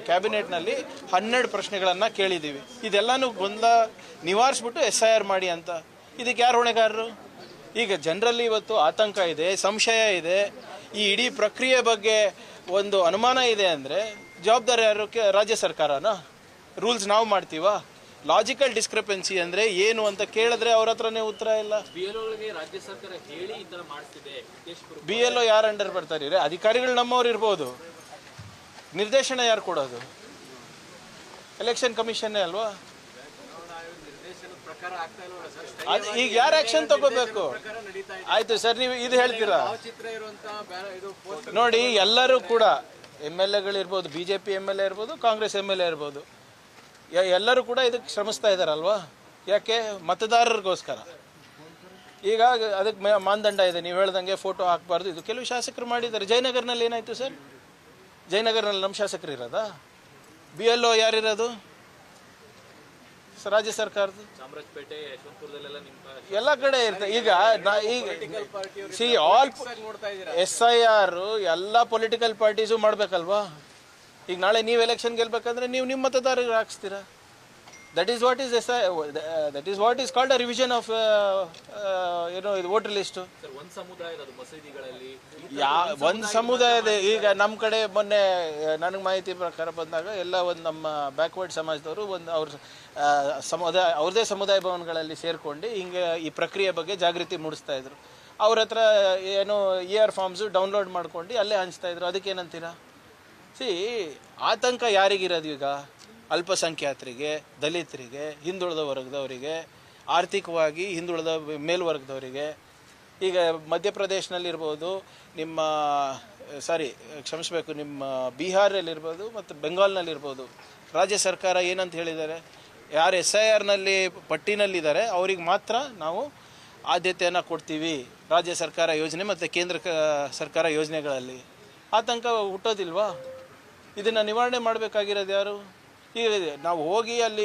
ಕ್ಯಾಬಿನೆಟ್ನಲ್ಲಿ 12 ಪ್ರಶ್ನೆಗಳನ್ನು ಕೇಳಿದ್ದೀವಿ. ಇದೆಲ್ಲನೂ ಗೊಂದಲ ನಿವಾರಿಸ್ಬಿಟ್ಟು SIR ಮಾಡಿ ಅಂತ. ಇದಕ್ಕೆ ಯಾರು ಹೊಣೆಗಾರರು? ಈಗ ಜನರಲ್ಲಿ ಇವತ್ತು ಆತಂಕ ಇದೆ, ಸಂಶಯ ಇದೆ, ಈ ಇಡೀ ಪ್ರಕ್ರಿಯೆ ಬಗ್ಗೆ ಒಂದು ಅನುಮಾನ ಇದೆ ಅಂದರೆ ಜವಾಬ್ದಾರಿ ಯಾರು? ರಾಜ್ಯ ಸರ್ಕಾರನ? ರೂಲ್ಸ್ ನಾವು ಮಾಡ್ತೀವಾ? ಲಾಜಿಕಲ್ ಡಿಸ್ಕ್ರಿಪೆನ್ಸಿ ಅಂದರೆ ಏನು ಅಂತ ಕೇಳಿದ್ರೆ ಅವ್ರ ಹತ್ರನೇ ಉತ್ತರ ಇಲ್ಲ. ರಾಜ್ಯ ಸರ್ಕಾರ ಹೇಳಿ ಈ ತರ ಮಾಡಿಸ್ತಿದೆ. BLO ಯಾರು ಅಂಡರ್ ಬರ್ತಾರೆ? ಅಧಿಕಾರಿಗಳು ನಮ್ಮವ್ರು ಇರ್ಬೋದು, ನಿರ್ದೇಶನ ಯಾರು ಕೊಡೋದು? ಎಲೆಕ್ಷನ್ ಕಮಿಷನ್ನೇ ಅಲ್ವಾ? ಈಗ ಯಾರು ಆಕ್ಷನ್ ತಗೋಬೇಕು? ಆಯ್ತು ಸರ್, ನೀವು ಇದು ಹೇಳ್ತೀರಾ ನೋಡಿ. ಎಲ್ಲರೂ ಕೂಡ MLAಗಳಿರ್ಬೋದು, BJP MLA ಇರ್ಬೋದು, ಕಾಂಗ್ರೆಸ್ MLA ಇರ್ಬೋದು, ಎಲ್ಲರೂ ಕೂಡ ಇದಕ್ಕೆ ಶ್ರಮಿಸ್ತಾ ಇದ್ದಾರಲ್ವಾ? ಯಾಕೆ? ಮತದಾರರಿಗೋಸ್ಕರ. ಈಗ ಅದಕ್ಕೆ ಮಾನದಂಡ ಇದೆ, ನೀವು ಹೇಳ್ದಂಗೆ ಫೋಟೋ ಹಾಕಬಾರ್ದು. ಇದು ಕೆಲವು ಶಾಸಕರು ಮಾಡಿದ್ದಾರೆ. ಜಯನಗರ್ನಲ್ಲಿ ಏನಾಯ್ತು ಸರ್? ಜಯನಗರ್ನಲ್ಲಿ ನಮ್ಮ ಶಾಸಕರು ಇರೋದಾ? BLO ಯಾರಿರೋದು? ರಾಜ್ಯ ಸರ್ಕಾರದ್ದು ಚಾಮರಾಜಪೇಟೆ, ಯಶವಂತಪುರದಲ್ಲೆಲ್ಲ ಎಲ್ಲ ಕಡೆ ಇರ್ತದೆ. ಈಗ ಆಲ್ SIR ಎಲ್ಲ ಪೊಲಿಟಿಕಲ್ ಪಾರ್ಟೀಸು ಮಾಡಬೇಕಲ್ವಾ? ಈಗ ನಾಳೆ ನೀವು ಎಲೆಕ್ಷನ್ ಗೆಲ್ಬೇಕಂದ್ರೆ ನೀವು ನಿಮ್ಮ ಮತದಾರರಿಗೆ ಹಾಕ್ಸ್ತೀರಾ. That is what is called a revision of ಇದು ವೋಟರ್ ಲಿಸ್ಟು. ಒಂದು ಸಮುದಾಯದ ಈಗ ನಮ್ಮ ಕಡೆ ಮೊನ್ನೆ ನನಗೆ ಮಾಹಿತಿ ಪ್ರಕಾರ ಬಂದಾಗ ಎಲ್ಲ ಒಂದು ನಮ್ಮ ಬ್ಯಾಕ್ವರ್ಡ್ ಸಮಾಜದವರು ಒಂದು ಅವ್ರದೇ ಸಮುದಾಯ ಭವನಗಳಲ್ಲಿ ಸೇರ್ಕೊಂಡು ಹಿಂಗೆ ಈ ಪ್ರಕ್ರಿಯೆ ಬಗ್ಗೆ ಜಾಗೃತಿ ಮೂಡಿಸ್ತಾ ಇದ್ರು. ಅವ್ರ ಹತ್ರ ಏನು ER ಫಾರ್ಮ್ಸು ಡೌನ್ಲೋಡ್ ಮಾಡ್ಕೊಂಡು ಅಲ್ಲೇ ಹಂಚ್ತಾ ಇದ್ರು. ಅದಕ್ಕೇನಂತೀರಾ? ಆತಂಕ ಯಾರಿಗಿರೋದು ಈಗ? ಅಲ್ಪಸಂಖ್ಯಾತರಿಗೆ, ದಲಿತರಿಗೆ, ಹಿಂದುಳಿದ ವರ್ಗದವರಿಗೆ, ಆರ್ಥಿಕವಾಗಿ ಹಿಂದುಳಿದ ಮೇಲ್ವರ್ಗದವರಿಗೆ. ಈಗ ಮಧ್ಯಪ್ರದೇಶನಲ್ಲಿರ್ಬೋದು, ನಿಮ್ಮ ಬಿಹಾರಲ್ಲಿರ್ಬೋದು ಮತ್ತು ಬೆಂಗಾಲ್ನಲ್ಲಿರ್ಬೋದು, ರಾಜ್ಯ ಸರ್ಕಾರ ಏನಂತ ಹೇಳಿದ್ದಾರೆ? ಯಾರು SIRನಲ್ಲಿ ಪಟ್ಟಿನಲ್ಲಿದ್ದಾರೆ ಅವ್ರಿಗೆ ಮಾತ್ರ ನಾವು ಆದ್ಯತೆಯನ್ನು ಕೊಡ್ತೀವಿ ರಾಜ್ಯ ಸರ್ಕಾರ ಯೋಜನೆ ಮತ್ತು ಕೇಂದ್ರ ಸರ್ಕಾರ ಯೋಜನೆಗಳಲ್ಲಿ. ಆತಂಕ ಹುಟ್ಟೋದಿಲ್ವಾ? ಇದನ್ನು ನಿವಾರಣೆ ಮಾಡಬೇಕಾಗಿರೋದು ಯಾರು? ಈಗ ನಾವು ಹೋಗಿ ಅಲ್ಲಿ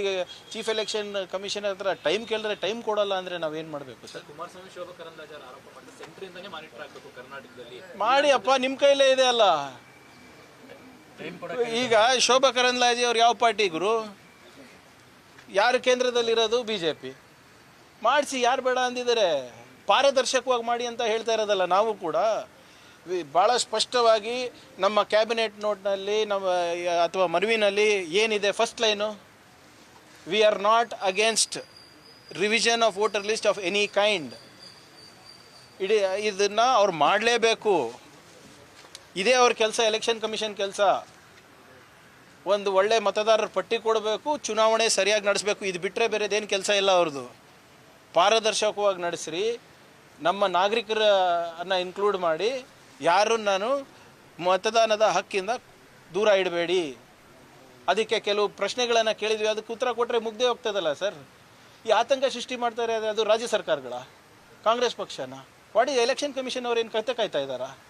ಚೀಫ್ ಎಲೆಕ್ಷನ್ ಕಮಿಷನರ್ ಹತ್ರ ಟೈಮ್ ಕೇಳಿದ್ರೆ ಟೈಮ್ ಕೊಡಲ್ಲ ಅಂದರೆ ನಾವೇನು ಮಾಡಬೇಕು ಸರ್? ಕುಮಾರಸ್ವಾಮಿ, ಶೋಭಾ ಕರಂದ್ಲಾಜೆ ಆರೋಪ ಮಾಡಿದ್ರೆ ಸೆಂಟ್ರಿಂದನೇ ಮಾನಿಟರ್ ಆಗಬೇಕು ಕರ್ನಾಟಕದಲ್ಲಿ. ಮಾಡಿ ಅಪ್ಪ, ನಿಮ್ಮ ಕೈಲೇ ಇದೆ ಅಲ್ಲ. ಈಗ ಶೋಭಾ ಕರಂದ್ಲಾಜೆ ಅವ್ರು ಯಾವ ಪಾರ್ಟಿ ಗುರು? ಯಾರು ಕೇಂದ್ರದಲ್ಲಿರೋದು? BJP. ಮಾಡಿಸಿ, ಯಾರು ಬೇಡ ಅಂದಿದ್ದಾರೆ? ಪಾರದರ್ಶಕವಾಗಿ ಮಾಡಿ ಅಂತ ಹೇಳ್ತಾ ಇರೋದಲ್ಲ ನಾವು ಕೂಡ. ಭಾಳ ಸ್ಪಷ್ಟವಾಗಿ ನಮ್ಮ ಕ್ಯಾಬಿನೆಟ್ ನೋಟ್ನಲ್ಲಿ ಅಥವಾ ಮನವಿನಲ್ಲಿ ಏನಿದೆ? First line, we are not against revision of voter list of any kind. ಇದನ್ನು ಅವ್ರು ಮಾಡಲೇಬೇಕು. ಇದೇ ಅವ್ರ ಕೆಲಸ, ಎಲೆಕ್ಷನ್ ಕಮಿಷನ್ ಕೆಲಸ. ಒಂದು ಒಳ್ಳೆ ಮತದಾರರ ಪಟ್ಟಿ ಕೊಡಬೇಕು, ಚುನಾವಣೆ ಸರಿಯಾಗಿ ನಡೆಸಬೇಕು. ಇದು ಬಿಟ್ಟರೆ ಬೇರೆದೇನು ಕೆಲಸ ಇಲ್ಲ ಅವ್ರದ್ದು. ಪಾರದರ್ಶಕವಾಗಿ ನಡೆಸ್ರಿ, ನಮ್ಮ ನಾಗರಿಕರನ್ನು ಇನ್ಕ್ಲೂಡ್ ಮಾಡಿ, ಯಾರನ್ನು ಮತದಾನದ ಹಕ್ಕಿಂದ ದೂರ ಇಡಬೇಡಿ. ಅದಕ್ಕೆ ಕೆಲವು ಪ್ರಶ್ನೆಗಳನ್ನು ಕೇಳಿದ್ವಿ, ಅದಕ್ಕೆ ಉತ್ತರ ಕೊಟ್ಟರೆ ಮುಗ್ದೇ ಹೋಗ್ತದಲ್ಲ ಸರ್. ಈ ಆತಂಕ ಸೃಷ್ಟಿ ಮಾಡ್ತಾರೆ ಅದು ರಾಜ್ಯ ಸರ್ಕಾರಗಳ, ಕಾಂಗ್ರೆಸ್ ಪಕ್ಷನ. ವಾಟ್ ಈಸ್ ಎಲೆಕ್ಷನ್ ಕಮಿಷನ್ ಅವ್ರು ಏನು ಕತೆ ಕಾಯ್ತಾ ಇದ್ದಾರಾ?